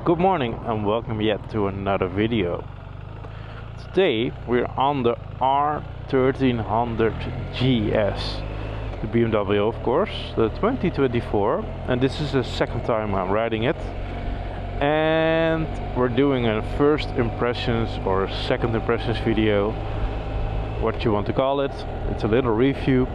Good morning and welcome yet to another video. Today we're on the R1300GS, the BMW of course, the 2024, and this is the second time I'm riding it. And we're doing a first impressions or second impressions video, what you want to call it. It's a little review.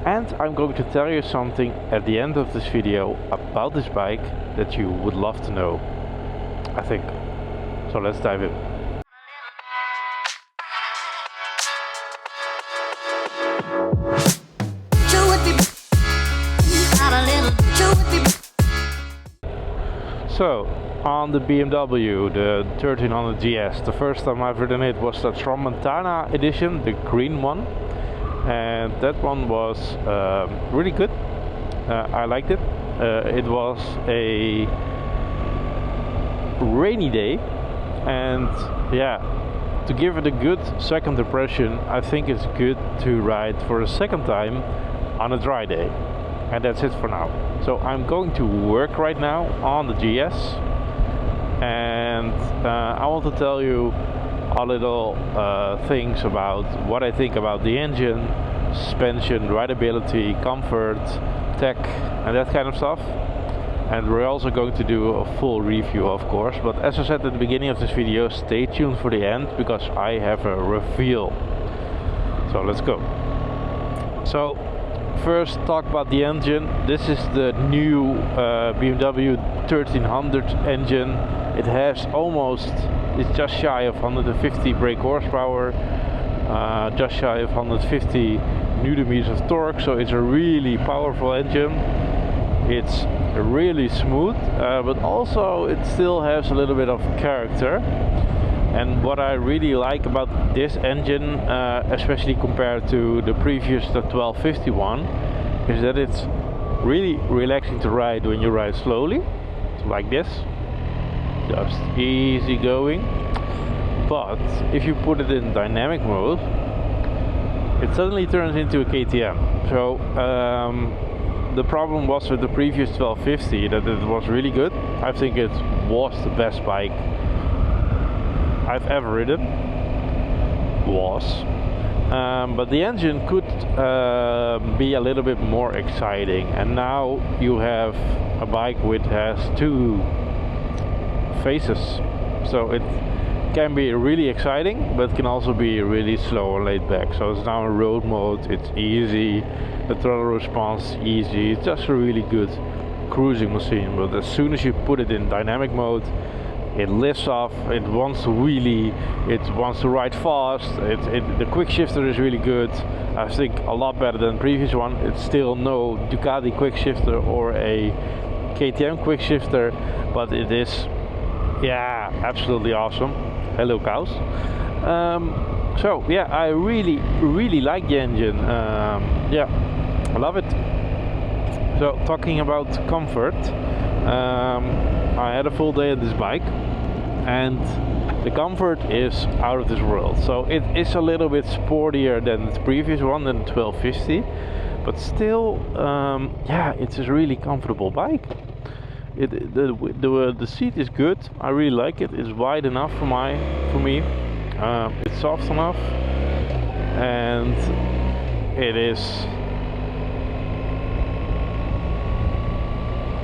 And I'm going to tell you something at the end of this video about this bike that you would love to know, I think. So let's dive in. So, on the BMW, the 1300GS, the first time I've ridden it was the Tramontana edition, the green one. And that one was really good. I liked it. It was a rainy day, and yeah, to give it a good second impression, I think it's good to ride for a second time on a dry day. And that's it for now. So I'm going to work right now on the GS, and I want to tell you a little things about what I think about the engine, suspension, rideability, comfort, tech, and that kind of stuff. And we're also going to do a full review, of course, but as I said at the beginning of this video, stay tuned for the end because I have a reveal. So let's go. So first, talk about the engine. This is the new BMW 1300 engine. It has it's just shy of 150 brake horsepower, just shy of 150 Newton meters of torque, so it's a really powerful engine. It's really smooth, but also it still has a little bit of character. And what I really like about this engine, especially compared to the previous, the 1251, is that it's really relaxing to ride when you ride slowly, like this. Just easy going. But if you put it in dynamic mode, it suddenly turns into a KTM. So the problem was with the previous 1250 that it was really good. I think it was the best bike I've ever ridden. But the engine could be a little bit more exciting, and now you have a bike which has two faces, so it can be really exciting but can also be really slow or laid back. So it's now in road mode, it's easy, the throttle response is easy, it's just a really good cruising machine. But as soon as you put it in dynamic mode, it lifts off, it wants to wheelie, it wants to ride fast, the quick shifter is really good. I think a lot better than the previous one. It's still no Ducati quick shifter or a KTM quick shifter, but it is, yeah, absolutely awesome. Hello cows. So yeah, I really like the engine. Yeah, I love it. So talking about comfort, I had a full day on this bike, and the comfort is out of this world. So it is a little bit sportier than the previous one, than the 1250, but still, yeah, it's a really comfortable bike. The seat is good. I really like it. It's wide enough for me. It's soft enough, and it is.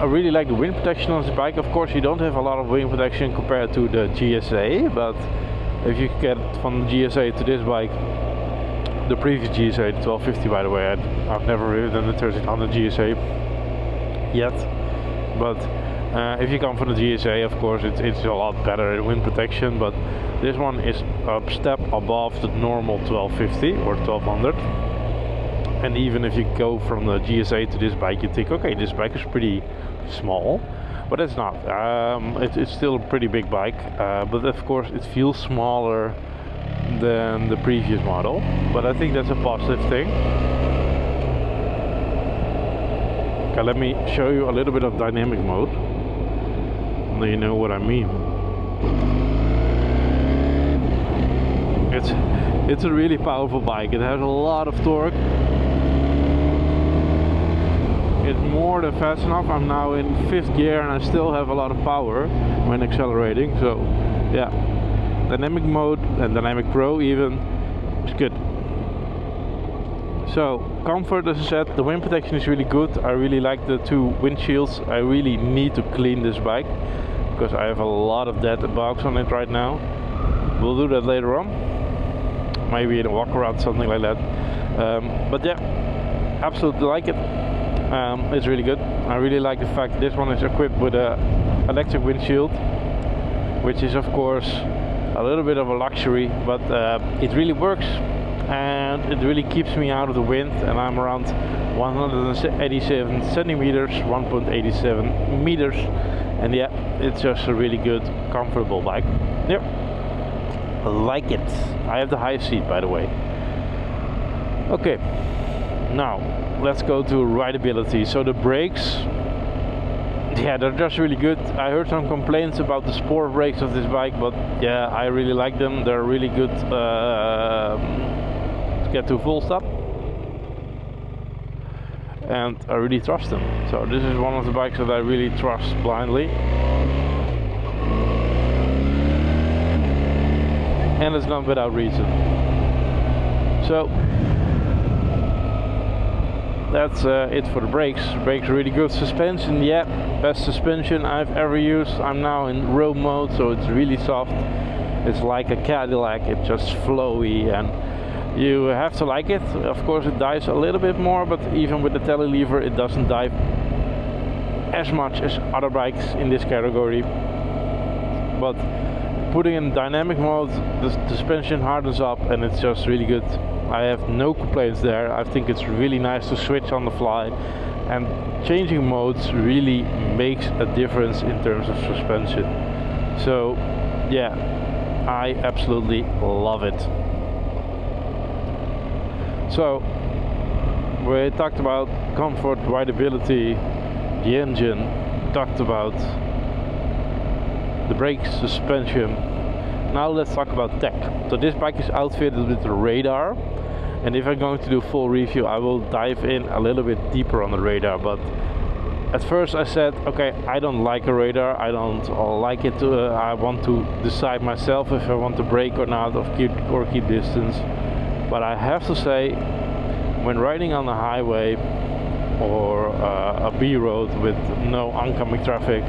I really like the wind protection on this bike. Of course, you don't have a lot of wind protection compared to the GSA, but if you get from the GSA to this bike, the previous GSA, the 1250, by the way, I've never ridden the 1300 GSA yet. But if you come from the GSA, of course, it's a lot better in wind protection. But this one is a step above the normal 1250 or 1200. And even if you go from the GSA to this bike, you think, okay, this bike is pretty small, but it's not. It's still a pretty big bike, but of course it feels smaller than the previous model. But I think that's a positive thing. Okay, let me show you a little bit of dynamic mode, so you know what I mean. It's a really powerful bike. It has a lot of torque. it's more than fast enough. I'm now in 5th gear and I still have a lot of power when accelerating, so yeah, dynamic mode and dynamic pro even is good. So comfort, as I said, the wind protection is really good. I really like the 2 windshields. I really need to clean this bike because I have a lot of dead bugs on it right now. We'll do that later on, maybe in a walk around, something like that. But yeah, absolutely like it. It's really good. I really like the fact this one is equipped with a electric windshield, which is of course a little bit of a luxury, but it really works and it really keeps me out of the wind, and I'm around 187 centimeters, 1.87 meters, and yeah, it's just a really good, comfortable bike. Yep, I like it. I have the high seat, by the way. Okay, now let's go to rideability. So the brakes, yeah, they're just really good. I heard some complaints about the sport brakes of this bike, but yeah, I really like them. They're really good to get to full stop, and I really trust them. So this is one of the bikes that I really trust blindly, and it's not without reason. So that's it for the brakes. Brakes are really good. Suspension, yeah, best suspension I've ever used. I'm now in road mode, so it's really soft. It's like a Cadillac. It's just flowy, and you have to like it. Of course, it dives a little bit more, but even with the tele lever, it doesn't dive as much as other bikes in this category. But putting in dynamic mode, the suspension hardens up, and it's just really good. I have no complaints there. I think it's really nice to switch on the fly, and changing modes really makes a difference in terms of suspension. So yeah, I absolutely love it. So we talked about comfort, rideability, the engine, talked about the brakes, suspension. Now let's talk about tech. So this bike is outfitted with the radar, and if I'm going to do a full review, I will dive in a little bit deeper on the radar. But at first I said, okay, I don't like a radar, I don't like it. I want to decide myself if I want to brake or not, or keep distance. But I have to say, when riding on the highway or a B road with no oncoming traffic,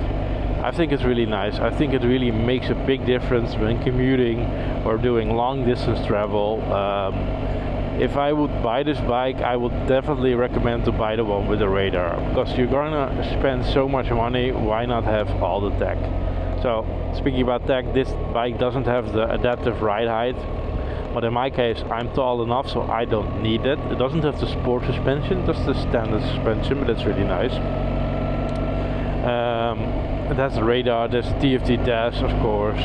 I think it's really nice. I think it really makes a big difference when commuting or doing long distance travel. If I would buy this bike, I would definitely recommend to buy the one with the radar, because you're gonna spend so much money, why not have all the tech? So speaking about tech, this bike doesn't have the adaptive ride height, but in my case I'm tall enough, so I don't need it. It doesn't have the sport suspension, just the standard suspension, but it's really nice. It has the radar, there's TFT dash, of course,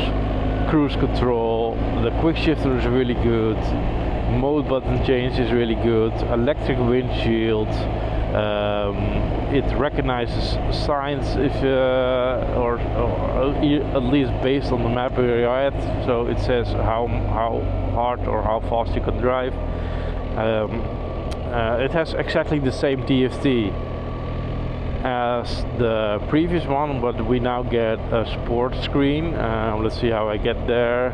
cruise control, the quick shifter is really good, mode button change is really good, electric windshield, it recognizes signs if or at least based on the map where you're at, so it says how hard or how fast you can drive. It has exactly the same TFT as the previous one, but we now get a sport screen. Let's see how I get there.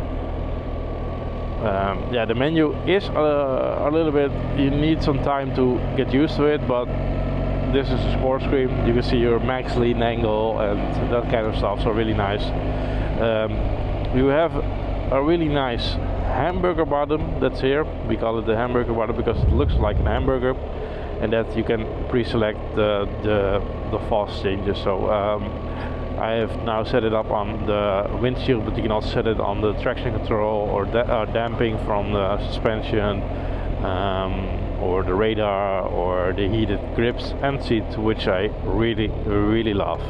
Yeah, the menu is a little bit, you need some time to get used to it, but this is a sport screen. You can see your max lean angle and that kind of stuff, so really nice. You have a really nice hamburger bottom that's here. We call it the hamburger bottom because it looks like an hamburger, and that you can pre-select the fast changes. So I have now set it up on the windshield, but you can also set it on the traction control or damping from the suspension, or the radar, or the heated grips and seat, which I really love.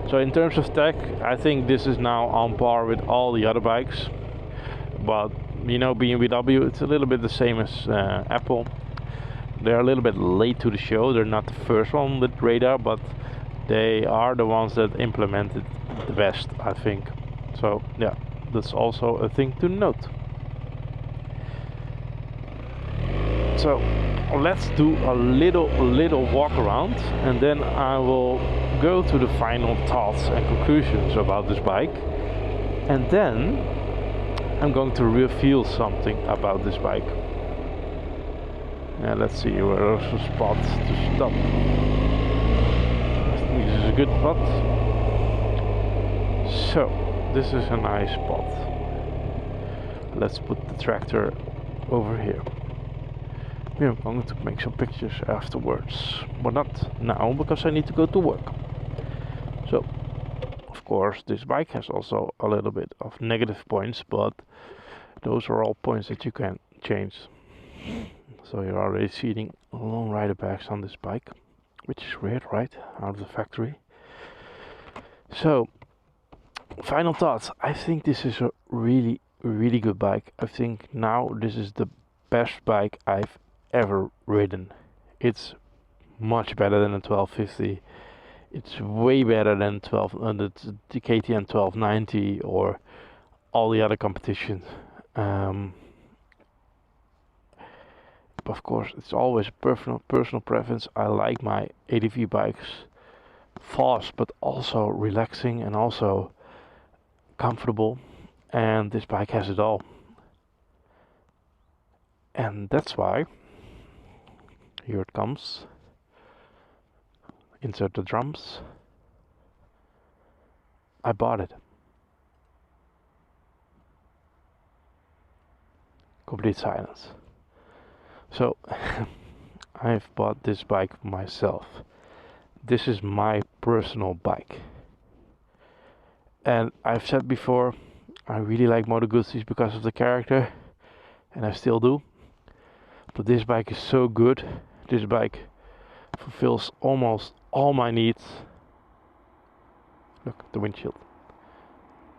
So in terms of tech, I think this is now on par with all the other bikes, but you know, BMW, it's a little bit the same as Apple. They're a little bit late to the show. They're not the first one with radar, but they are the ones that implement it the best, I think. So yeah, that's also a thing to note. So let's do a little walk around, and then I will go to the final thoughts and conclusions about this bike, and then I'm going to reveal something about this bike. Yeah, let's see where there's a spot to stop. I think this is a good spot. So this is a nice spot. Let's put the tractor over here. We are going to make some pictures afterwards, but not now because I need to go to work. So of course this bike has also a little bit of negative points, but those are all points that you can change. So you're already seeing long rider backs on this bike, which is weird, right? Out of the factory. So final thoughts. I think this is a really good bike. I think now this is the best bike I've ever ridden. It's much better than the 1250. It's way better than the KTM 1290 or all the other competition. Of course, it's always personal preference. I like my ADV bikes fast, but also relaxing and also comfortable, and this bike has it all. And that's why, here it comes, insert the drums, I bought it. Complete silence. So I've bought this bike myself. This is my personal bike, and I've said before, I really like Moto Guzzi's because of the character, and I still do. But this bike is so good. This bike fulfills almost all my needs. Look at the windshield.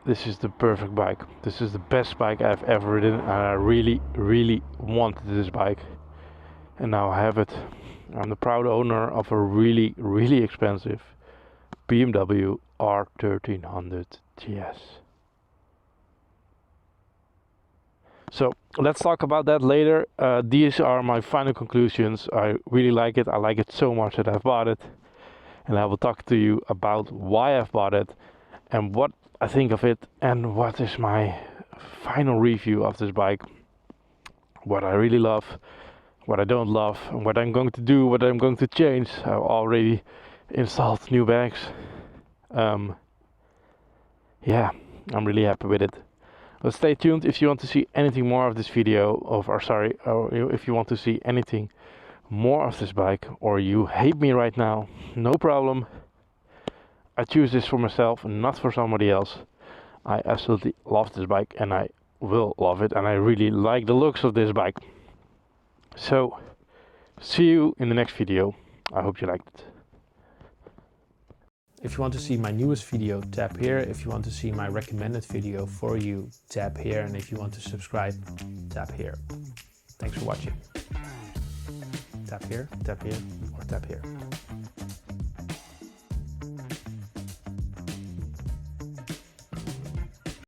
This is the perfect bike. This is the best bike I've ever ridden, and I really wanted this bike, and now I have it. I'm the proud owner of a really expensive BMW R1300GS. So let's talk about that later. These are my final conclusions. I really like it. I like it so much that I've bought it, and I will talk to you about why I've bought it and what I think of it, and what is my final review of this bike. What I really love, what I don't love, and what I'm going to do, what I'm going to change. I've already installed new bags. Yeah, I'm really happy with it. But stay tuned if you want to see anything more of this video, or if you want to see anything more of this bike, or you hate me right now, no problem. I choose this for myself and not for somebody else. I absolutely love this bike, and I will love it, and I really like the looks of this bike. So see you in the next video. I hope you liked it. If you want to see my newest video, tap here. If you want to see my recommended video for you, tap here. And if you want to subscribe, tap here. Thanks for watching. Tap here, or tap here.